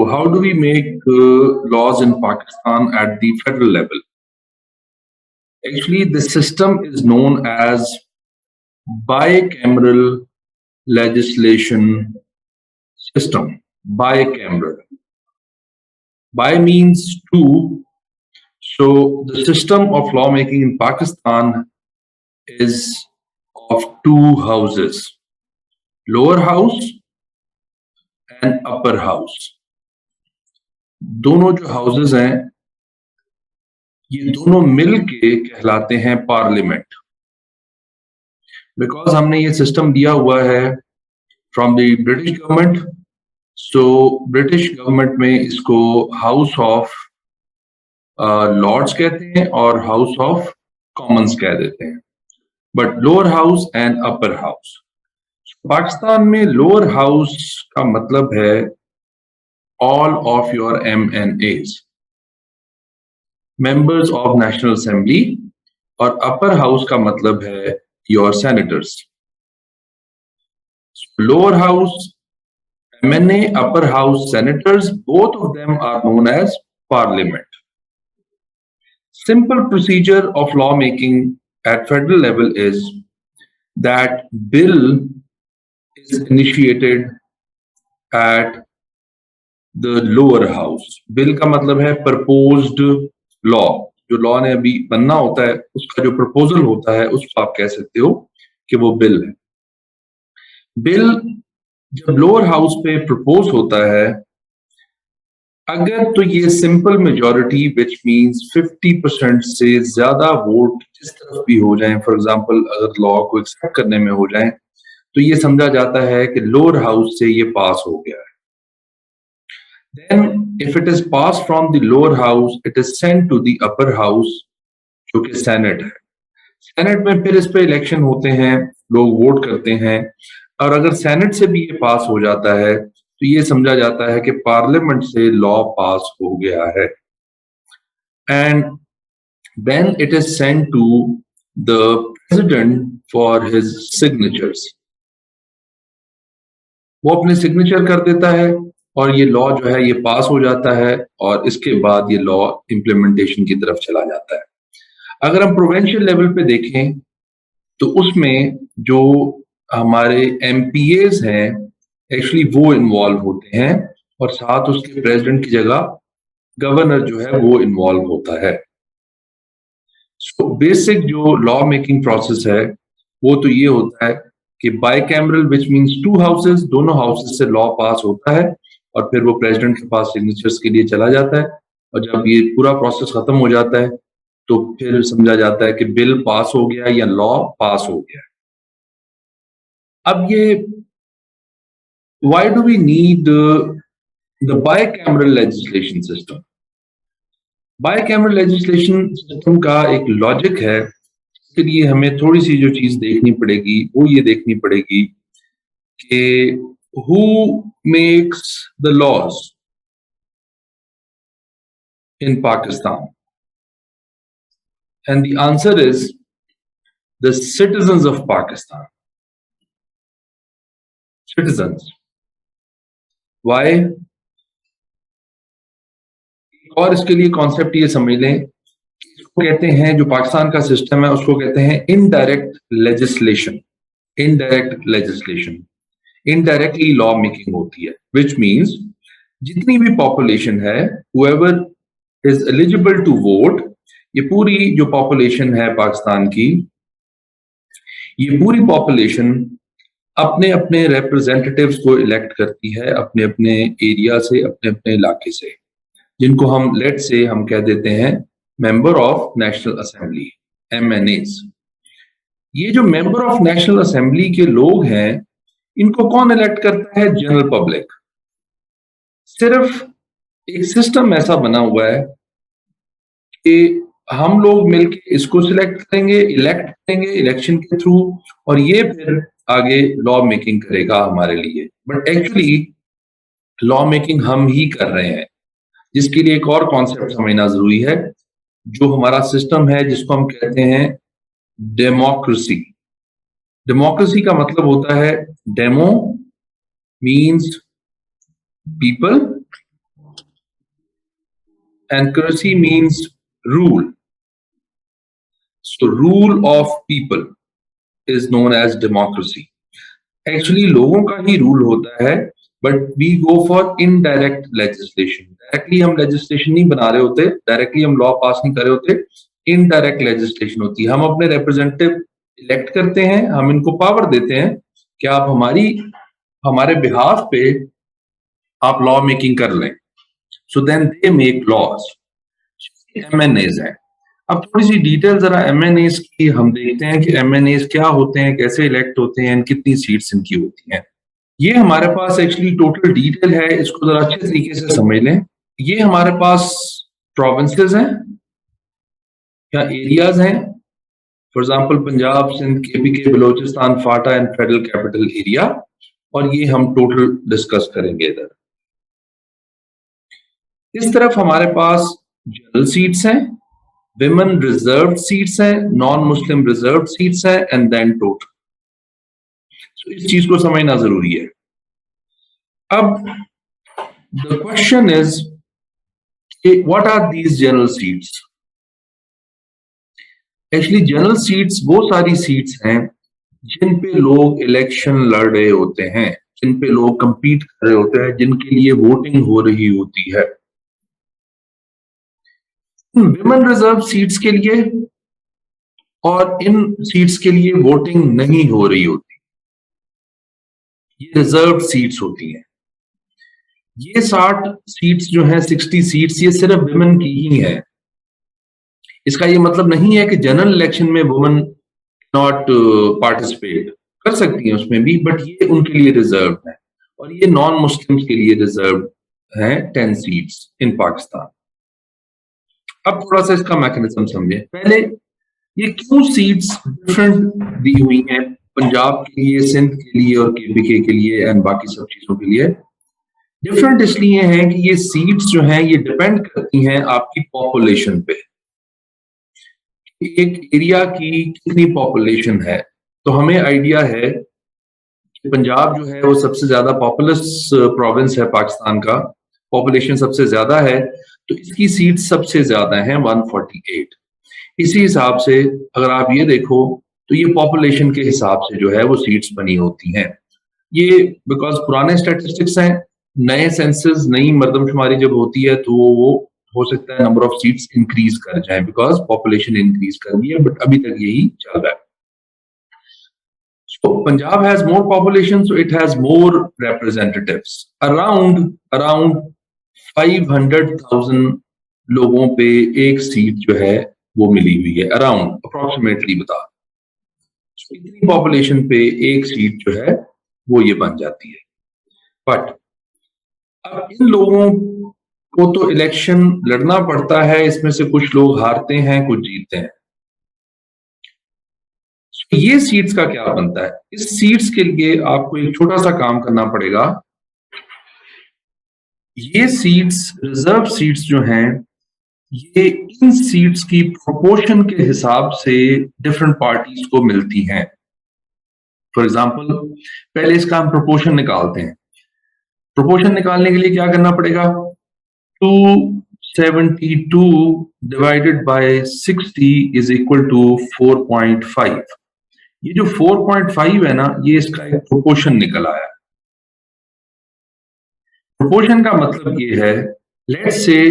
So, how do we make laws in Pakistan at the federal level? Actually, the system is known as bicameral legislation system. Bicameral. Bi means two. So, the system of lawmaking in Pakistan is of two houses, lower house and upper house. दोनों जो houses हैं ये दोनों मिल के कहलाते हैं parliament, because हमने ये सिस्टम दिया हुआ है from the British government. So British government में इसको हाउस ऑफ लॉर्ड्स कहते हैं और हाउस ऑफ कॉमन्स कह देते हैं, but lower house and upper house. Pakistan में लोअर हाउस का मतलब है all of your MNAs, members of National Assembly, और upper house का मतलब है your senators. Lower house MNA, upper house senators, both of them are known as parliament. Simple procedure of lawmaking at federal level is that bill is initiated at the lower house. Bill का मतलब है proposed law. जो law ने अभी बनना होता है उसका जो प्रपोजल होता है उसको आप कह सकते हो कि वो बिल है. बिल जब लोअर हाउस पे प्रपोज होता है, अगर तो ये सिंपल मेजॉरिटी विच मींस 50% से ज्यादा वोट जिस तरफ भी हो जाएं, फॉर एग्जांपल अगर लॉ को एक्सेप्ट करने में हो जाएं, तो ये समझा जाता है कि लोअर हाउस से ये पास हो गया है. Then, if it is passed from the lower house, it is sent to the upper house, जो कि सेनेट है. सेनेट में फिर इस पे इलेक्शन होते हैं, लोग वोट करते हैं, और अगर सेनेट से भी ये पास हो जाता है तो ये समझा जाता है कि पार्लियामेंट से लॉ पास हो गया है. And then it is sent to the president for his signatures. वो अपने सिग्नेचर कर देता है और ये लॉ जो है ये पास हो जाता है, और इसके बाद ये लॉ इम्प्लीमेंटेशन की तरफ चला जाता है. अगर हम प्रोविंशियल लेवल पे देखें तो उसमें जो हमारे MPAs हैं एक्चुअली वो इन्वॉल्व होते हैं, और साथ उसके प्रेसिडेंट की जगह गवर्नर जो है वो इन्वॉल्व होता है. सो बेसिक जो लॉ मेकिंग प्रोसेस है वो तो ये होता है कि bicameral which means to houses, दोनों हाउसेस से लॉ पास होता है और फिर वो प्रेसिडेंट के पास सिग्नेचर्स के लिए चला जाता है, और जब ये पूरा प्रोसेस खत्म हो जाता है तो फिर समझा जाता है कि बिल पास हो गया या लॉ पास हो गया. अब ये why do we need the bicameral legislation system? Bicameral legislation system का एक लॉजिक है. इसके लिए हमें थोड़ी सी जो चीज देखनी पड़ेगी वो ये देखनी पड़ेगी कि who makes the laws in Pakistan? And the answer is the citizens of Pakistan. Citizens. Why? और इसके लिए कॉन्सेप्ट ये समझ लें, इसको कहते हैं, जो पाकिस्तान का सिस्टम है उसको कहते हैं indirect legislation. Indirect legislation, indirectly law making होती है, विच मीन्स जितनी भी पॉपुलेशन है, whoever is eligible to vote, ये पूरी जो पॉपुलेशन है पाकिस्तान की, ये पूरी पॉपुलेशन अपने अपने रिप्रेजेंटेटिव्स को इलेक्ट करती है अपने अपने एरिया से, अपने अपने इलाके से, जिनको हम लेट से हम कह देते हैं member of national assembly, MNAs. ये जो मेंबर ऑफ नेशनल असेंबली के लोग हैं इनको कौन इलेक्ट करता है? General public. सिर्फ एक सिस्टम ऐसा बना हुआ है कि हम लोग मिलकर इसको सिलेक्ट करेंगे, इलेक्ट करेंगे इलेक्शन के थ्रू, और ये फिर आगे लॉ मेकिंग करेगा हमारे लिए. बट एक्चुअली लॉ मेकिंग हम ही कर रहे हैं, जिसके लिए एक और कॉन्सेप्ट समझना जरूरी है. जो हमारा सिस्टम है जिसको हम कहते हैं डेमोक्रेसी. डेमोक्रेसी का मतलब होता है demo means people Democracy means rule. So rule of people is known as democracy. Actually लोगों का ही रूल होता है, but we go for indirect legislation. Directly हम लेजिस्लेशन नहीं बना रहे होते, डायरेक्टली हम लॉ पास नहीं कर रहे होते, इनडायरेक्ट लेजिस्लेशन होती है. हम अपने रिप्रेजेंटेटिव इलेक्ट करते हैं, हम इनको पावर देते हैं कि आप हमारे बिहाफ पे आप लॉ मेकिंग कर लें. So then they make laws. MNAs है. अब थोड़ी सी डिटेल जरा एमएनएज की हम देखते हैं कि एमएनएज क्या होते हैं, कैसे इलेक्ट होते हैं, कितनी सीट्स इनकी होती हैं. ये हमारे पास एक्चुअली टोटल डिटेल है, इसको जरा अच्छे तरीके से समझ लें. ये हमारे पास प्रोविंसेस हैं या एरियाज हैं. For example Punjab, Sindh, KPK, Balochistan, FATA and federal capital area. और ये हम टोटल डिस्कस करेंगे इधर. इस तरफ हमारे पास जनरल सीट्स हैं, विमेन रिजर्व्ड सीट्स हैं, नॉन मुस्लिम रिजर्व्ड सीट्स हैं, एंड देन टोटल. तो इस चीज को समझना जरूरी है. अब the question is what are these general seats. Actually general seats वो सारी सीट्स हैं जिन पे लोग इलेक्शन लड़ रहे होते हैं, जिन पे लोग कंपीट कर रहे होते हैं, जिनके लिए वोटिंग हो रही होती है. विमेन रिजर्व सीट्स के लिए और इन सीट्स के लिए वोटिंग नहीं हो रही होती, ये रिजर्व सीट्स होती हैं. ये 60 सीट्स जो हैं, 60 सीट्स, ये सिर्फ विमेन की ही है. इसका ये मतलब नहीं है कि जनरल इलेक्शन में वुमेन नॉट पार्टिसिपेट कर सकती हैं उसमें भी, बट ये उनके लिए रिजर्व है. और ये नॉन मुस्लिम्स के लिए रिजर्व है 10 सीट्स इन पाकिस्तान. अब थोड़ा सा इसका मैकेनिज्म समझे. पहले ये क्यों सीट्स डिफरेंट दी हुई हैं पंजाब के लिए, सिंध के लिए और केपीके के लिए एंड बाकी सब चीजों के लिए. डिफरेंट इसलिए है कि ये सीट्स जो हैं ये डिपेंड करती हैं आपकी पॉपुलेशन पे. एक एरिया की कितनी पॉपुलेशन है, तो हमें आइडिया है कि पंजाब जो है वो सबसे ज्यादा पॉपुलस प्रोविंस है पाकिस्तान का, पॉपुलेशन सबसे ज्यादा है, तो इसकी सीट सबसे ज्यादा है 148. इसी हिसाब से अगर आप ये देखो तो ये पॉपुलेशन के हिसाब से जो है वो सीट्स बनी होती हैं. ये बिकॉज पुराने स्टैटिस्टिक्स हैं, नए सेंसस, नई मर्दमशुमारी जब होती है तो वो हो सकता है नंबर ऑफ सीट्स इंक्रीज कर जाए बिकॉज पॉपुलेशन इंक्रीज कर रही है, बट अभी तक यही चल रहा है. So Punjab has more population, so it has more representatives. Around 500,000 लोगों पे एक सीट जो है वो मिली हुई है, अराउंड अप्रोक्सीमेटली बता. So, इतनी पॉपुलेशन पे एक सीट जो है वो ये बन जाती है. बट अब इन लोगों को तो इलेक्शन लड़ना पड़ता है, इसमें से कुछ लोग हारते हैं, कुछ जीतते हैं. ये सीट्स का क्या बनता है? इस सीट्स के लिए आपको एक छोटा सा काम करना पड़ेगा. ये सीट्स, रिजर्व सीट्स जो हैं, ये इन सीट्स की प्रोपोर्शन के हिसाब से डिफरेंट पार्टीज को मिलती हैं. फॉर एग्जांपल पहले इसका हम प्रोपोर्शन निकालते हैं. प्रोपोर्शन निकालने के लिए क्या करना पड़ेगा? 272 divided by 60 is equal to 4.5. ये जो 4.5 है ना, ये इसका एक प्रोपोर्शन निकल आया. प्रोपोर्शन का मतलब ये है, लेट्स से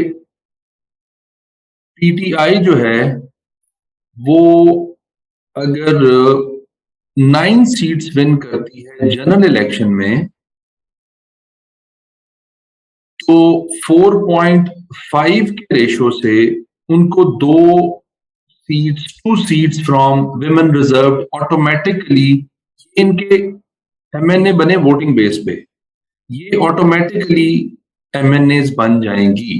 पीटीआई जो है वो अगर 9 सीट्स विन करती है जनरल इलेक्शन में, तो 4.5 के रेशो से उनको 2 seats from women reserve automatically इनके एमएनए बने वोटिंग बेस पे, ये ऑटोमेटिकली एमएनएज बन जाएंगी.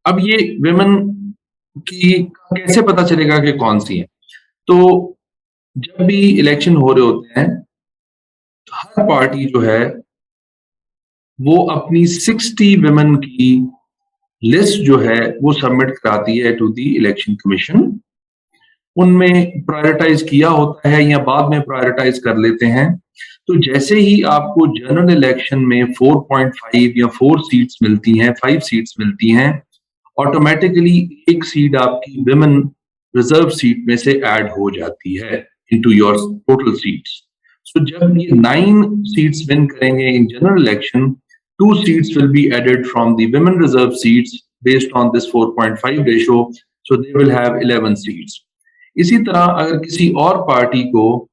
अब ये विमेन की कैसे पता चलेगा कि कौन सी है? तो जब भी इलेक्शन हो रहे होते हैं तो हर पार्टी जो है वो अपनी 60 विमेन की लिस्ट जो है वो सबमिट कराती है टू द इलेक्शन कमीशन. उनमें प्रायोरिटाइज किया होता है या बाद में प्रायोरिटाइज कर लेते हैं। तो जैसे ही आपको जनरल इलेक्शन में 4.5 या 4 सीट्स मिलती हैं, 5 सीट्स मिलती हैं, ऑटोमेटिकली एक सीट आपकी विमेन रिजर्व सीट में से ऐड हो जाती है into your total seats. So जब ये 9 सीट्स विन करेंगे in general election, 2 seats will be added from the women reserve seats based on this 4.5 ratio, so they will have 11 seats. इसी तरह अगर किसी और पार्टी को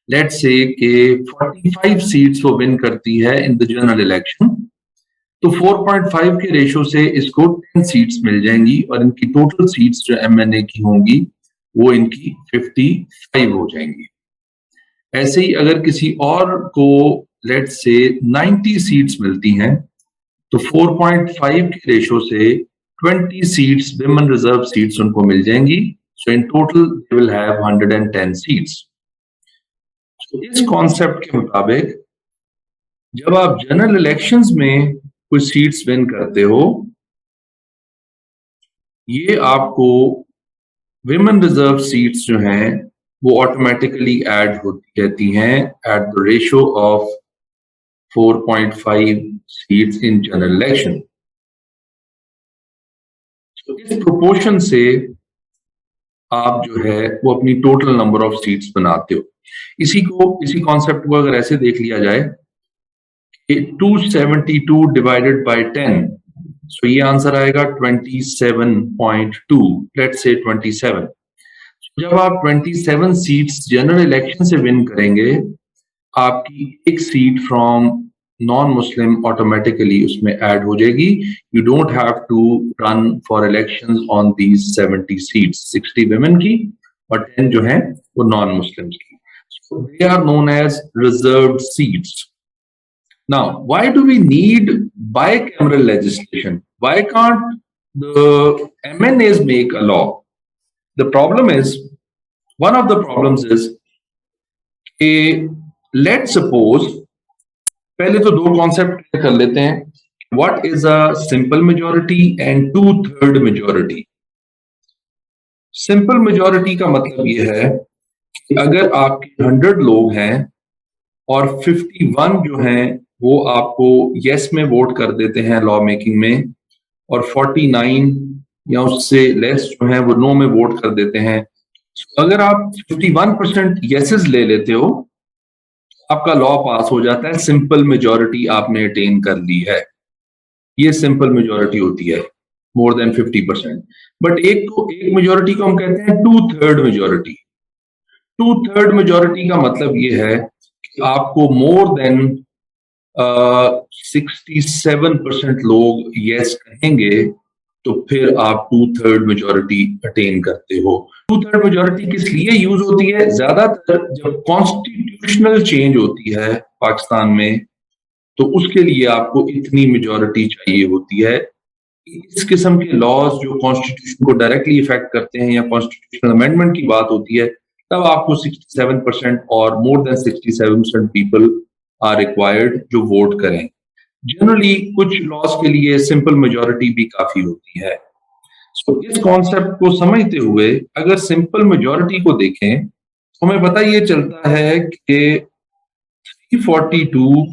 लेट्स से कि 45 सीट्स वो विन करती है इन द जनरल इलेक्शन, तो 4.5 के रेशो से इसको 10 सीट्स मिल जाएंगी और इनकी टोटल सीट्स जो एमएनए की होंगी वो इनकी 55 हो जाएंगी। ऐसे ही अगर किसी और को लेट्स से 90 सीट्स मिलती हैं, तो 4.5 के रेशो से 20 सीट्स विमेन रिजर्व सीट्स उनको मिल जाएंगी। So in total they will have 110 seats. तो इस कॉन्सेप्ट के मुताबिक जब आप जनरल इलेक्शंस में कुछ सीट्स विन करते हो, ये आपको विमेन रिजर्व सीट्स जो हैं वो ऑटोमेटिकली ऐड होती रहती हैं at the ratio of 4.5 seats in general election. तो इस प्रोपोर्शन से आप जो है वो अपनी टोटल नंबर ऑफ सीट्स बनाते हो। इसी कॉन्सेप्ट को अगर ऐसे देख लिया जाए कि 272 डिवाइडेड बाय 10, सो ये आंसर आएगा 27.2, लेट्स से 27। जब आप 27 सीट्स जनरल इलेक्शन से विन करेंगे, आपकी एक seat from non Muslim automatically उसमें ऐड हो जाएगी। You don't have to run for elections on these 70 seats, 60 women की और 10 जो है वो नॉन मुस्लिम्स की। So they are known as reserved seats. Now, why do we need bicameral legislation? Why can't the MNAs make a law? The problem is, one of the problems is, let's suppose, पहले तो दो concept कर लेते हैं, what is a simple majority and 2/3 majority. Simple majority का मतलब यह है कि अगर आपके 100 लोग हैं और 51 जो हैं वो आपको यस में वोट कर देते हैं लॉ मेकिंग में, और 49 या उससे लेस जो है वो नो में वोट कर देते हैं, अगर आप 51% येसेस ले लेते हो, आपका लॉ पास हो जाता है, सिंपल मेजोरिटी आपने अटेन कर ली है। ये सिंपल मेजोरिटी होती है, मोर देन 50%। बट एक मेजोरिटी को हम कहते हैं 2/3 मेजोरिटी। 2/3 मेजोरिटी का मतलब ये है कि आपको मोर देन 67% लोग यस कहेंगे तो फिर आप 2/3 मेजोरिटी अटेन करते हो। 2/3 मेजोरिटी किस लिए यूज होती है? ज्यादातर जब कॉन्स्टिट्यूशनल चेंज होती है पाकिस्तान में, तो उसके लिए आपको इतनी मेजोरिटी चाहिए होती है। इस किस्म के लॉज जो कॉन्स्टिट्यूशन को डायरेक्टली इफेक्ट करते हैं या कॉन्स्टिट्यूशनल अमेंडमेंट की बात होती है, तब आपको 67% और more than 67% people are required जो वोट करें। जनरली कुछ लॉज के लिए सिंपल मेजोरिटी भी काफी होती है। सो इस कॉन्सेप्ट को समझते हुए अगर सिंपल मेजोरिटी को देखें तो हमें पता ये चलता है कि 342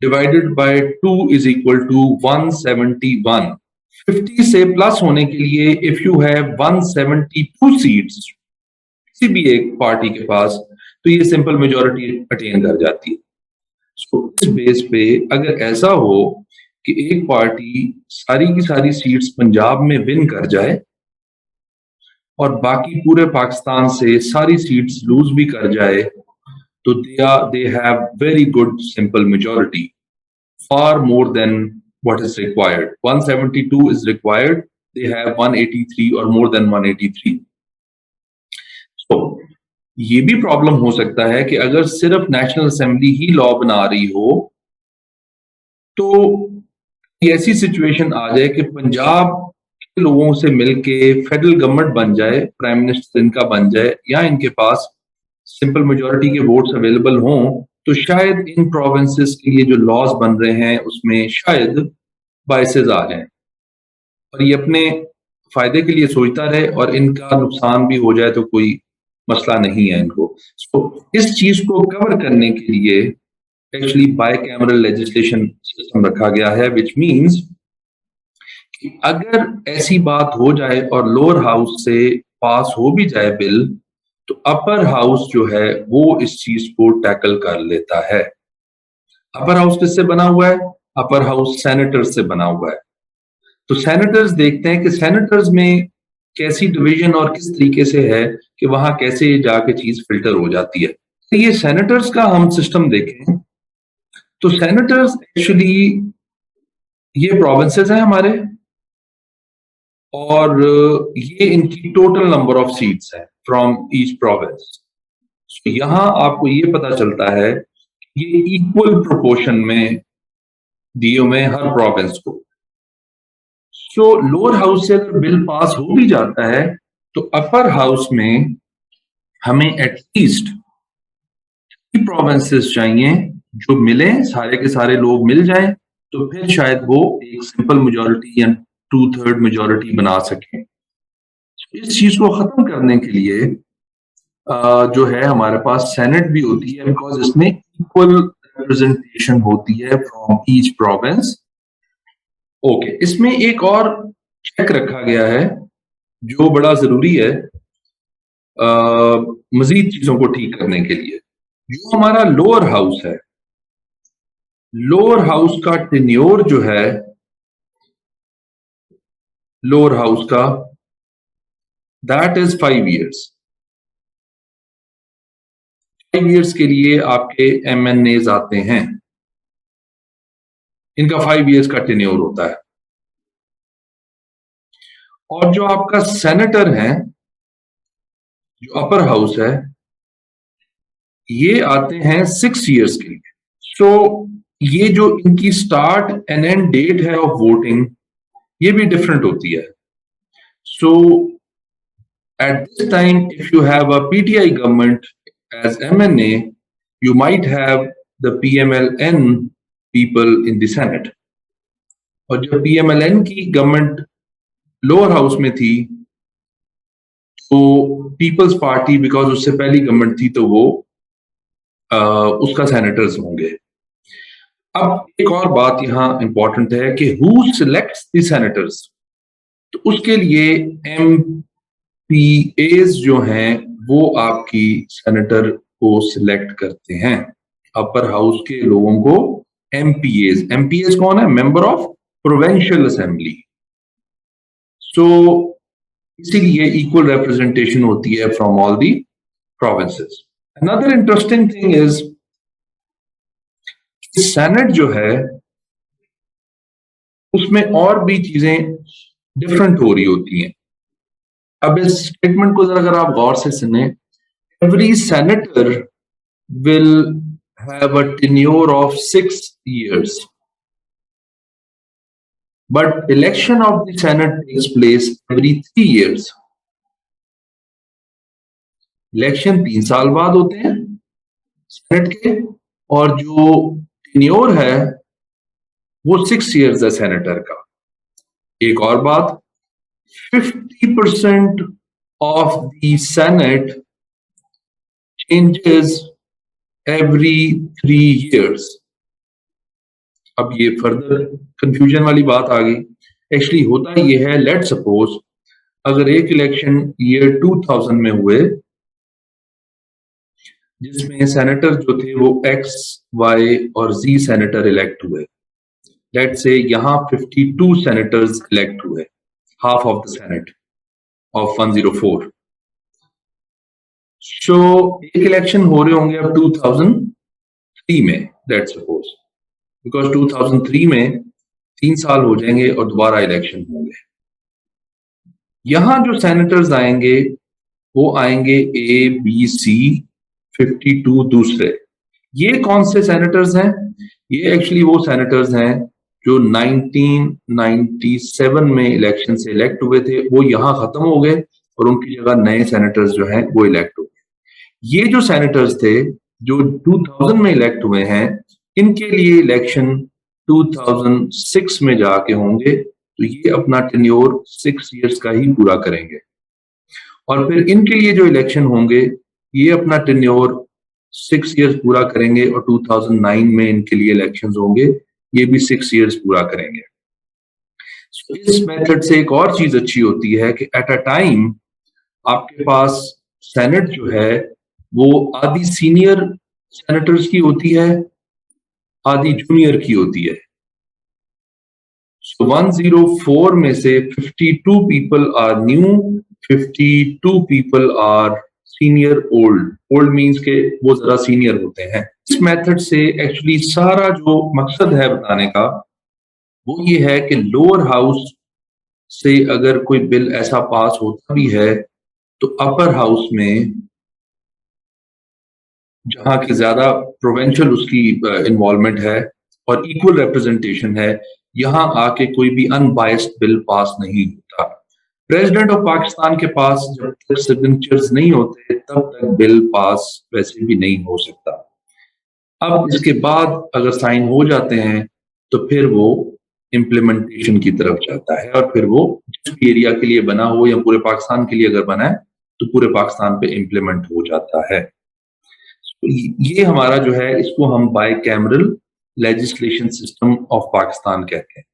divided by 2 is equal to 171। 50 से प्लस होने के लिए इफ यू हैव 172 सीट्स किसी भी एक पार्टी के पास, तो ये सिंपल मेजोरिटी अटेन कर जाती है। सो इस बेस पे अगर ऐसा हो कि एक पार्टी सारी की सारी सीट्स पंजाब में विन कर जाए और बाकी पूरे पाकिस्तान से सारी सीट्स लूज भी कर जाए, तो they have very good simple majority, far more than what is required. 172 is required, they have 183 or more than 183. So ये भी प्रॉब्लम हो सकता है कि अगर सिर्फ नेशनल असेंबली ही लॉ बना रही हो, तो ऐसी सिचुएशन आ जाए कि पंजाब के लोगों से मिलके फेडरल गवर्नमेंट बन जाए, प्राइम मिनिस्टर इनका बन जाए, या इनके पास सिंपल मेजोरिटी के वोट्स अवेलेबल हों, तो शायद इन प्रोविंसेस के लिए जो लॉज बन रहे हैं उसमें शायद बायसेस आ जाएं और ये अपने फायदे के लिए सोचता रहे और इनका नुकसान भी हो जाए तो कोई मसला नहीं है इनको। तो इस चीज को कवर करने के लिए एक्चुअली बायकैमरल लेजिस्लेशन सिस्टम रखा गया है, विच मींस कि अगर ऐसी बात हो जाए और लोअर हाउस से पास हो भी जाए बिल, तो अपर हाउस जो है वो इस चीज को टैकल कर लेता है। अपर हाउस किससे बना हुआ है? अपर हाउस सेनेटर्स से बना हुआ है। तो सेनेटर्स देखते हैं कि सेनेटर्स में कैसी डिवीजन और किस तरीके से है कि वहां कैसे जाके चीज फिल्टर हो जाती है। तो ये सेनेटर्स का हम सिस्टम देखें तो सेनेटर्स एक्चुअली ये प्रोविंसेस हैं हमारे, और ये इनकी टोटल नंबर ऑफ सीट्स है फ्रॉम ईच प्रोविंस। यहां आपको ये पता चलता है ये इक्वल प्रोपोर्शन में दिए हुए हर प्रोविंस को। सो लोअर हाउस से अगर बिल पास हो भी जाता है तो अपर हाउस में हमें एटलीस्ट प्रोविंसेस चाहिए जो मिले, सारे के सारे लोग मिल जाएं, तो फिर शायद वो एक सिंपल मेजॉरिटी या 2/3 मेजॉरिटी बना सके। इस चीज को खत्म करने के लिए जो है हमारे पास सेनेट भी होती है, बिकॉज इसमें इक्वल रिप्रेजेंटेशन होती है फ्रॉम ईच प्रोविंस। ओके, इसमें एक और चेक रखा गया है जो बड़ा जरूरी है मजीद चीजों को ठीक करने के लिए। जो हमारा लोअर हाउस है, लोअर हाउस का टेन्योर जो है लोअर हाउस का, दैट इज 5 years। 5 years के लिए आपके MNAs आते हैं, इनका 5 years का टेन्योर होता है। और जो आपका सेनेटर है, जो अपर हाउस है, ये आते हैं 6 years के लिए। सो ये जो इनकी स्टार्ट एंड एंड डेट है ऑफ वोटिंग, ये भी डिफरेंट होती है। सो at this time, if you have a PTI government as MNA, you might have the PMLN people in the Senate. और जब PMLN की गवर्नमेंट लोअर हाउस में थी तो पीपल्स पार्टी, बिकॉज उससे पहली गवर्नमेंट थी, तो वो उसका सेनेटर्स होंगे। अब एक और बात यहाँ इंपॉर्टेंट है कि हु सिलेक्ट्स द सेनेटर्स। तो उसके लिए MPAs जो हैं वो आपकी सेनेटर को सिलेक्ट करते हैं। अपर हाउस के लोगों को MPAs कौन है? Member of provincial assembly. So इसीलिए इक्वल रिप्रेजेंटेशन होती है from all the provinces. Another interesting thing is Senate जो है उसमें और भी चीजें डिफरेंट हो रही होती हैं। अब इस स्टेटमेंट को अगर आप गौर से सुने, every senator will have a tenure of 6 years, but election of the Senate takes place every 3 years. Election 3 साल बाद होते हैं सेनेट के, और जो टेन्योर है वो 6 years है सेनेटर का। एक और बात, 50% of the Senate changes every 3 years. अब ये फर्दर कंफ्यूजन वाली बात आ गई। एक्चुअली होता ये है, लेट सपोज अगर एक इलेक्शन ईयर 2000 में हुए जिसमें सेनेटर जो थे वो X, Y और Z सेनेटर इलेक्ट हुए, लेट से यहाँ 52 सेनेटर्स इलेक्ट हुए, half of the senate of 104। सो एक इलेक्शन हो रहे होंगे अब 2003 में, लेट सपोज, बिकॉज 2003 में 3 साल हो जाएंगे और दोबारा इलेक्शन होंगे। यहां जो सेनेटर्स आएंगे वो आएंगे ABC 52 दूसरे। ये कौन से सेनेटर्स हैं? ये एक्चुअली वो सेनेटर्स हैं जो 1997 में इलेक्शन से इलेक्ट हुए थे, वो यहां खत्म हो गए और उनकी जगह नए सेनेटर्स जो हैं वो इलेक्ट हो गए। ये जो सेनेटर्स थे जो 2000 में इलेक्ट हुए हैं, इनके लिए इलेक्शन 2006 में जाके होंगे तो ये अपना टेन्योर 6 इयर्स का ही पूरा करेंगे। और फिर इनके लिए जो इलेक्शन होंगे ये अपना टेन्योर 6 इयर्स पूरा करेंगे और 2009 में इनके लिए इलेक्शंस होंगे, ये भी 6 इयर्स पूरा करेंगे। So, इस मेथड से एक और चीज अच्छी होती है कि एट अ टाइम आपके पास सेनेट जो है वो आधी सीनियर सेनेटर्स की होती है, आधी जूनियर की होती है। So 104 में से 52 people are new, 52 people are senior old. Old means के वो जरा सीनियर होते हैं। इस मेथड से एक्चुअली सारा जो मकसद है बताने का वो ये है कि लोअर हाउस से अगर कोई बिल ऐसा पास होता भी है तो अपर हाउस में जहां की ज्यादा प्रोविंशियल उसकी इन्वॉल्वमेंट है और इक्वल रिप्रेजेंटेशन है, यहां आके कोई भी अनबायस्ड बिल पास नहीं होता। प्रेसिडेंट ऑफ पाकिस्तान के पास जब तक सिग्नेचर्स नहीं होते तब तक बिल पास वैसे भी नहीं हो सकता। अब इसके बाद अगर साइन हो जाते हैं तो फिर वो इम्प्लीमेंटेशन की तरफ जाता है और फिर वो जिस भी एरिया के लिए बना हो या पूरे पाकिस्तान के लिए अगर बना है तो पूरे पाकिस्तान पे इम्प्लीमेंट हो जाता है। ये हमारा जो है इसको हम bicameral legislation system of Pakistan कहते हैं।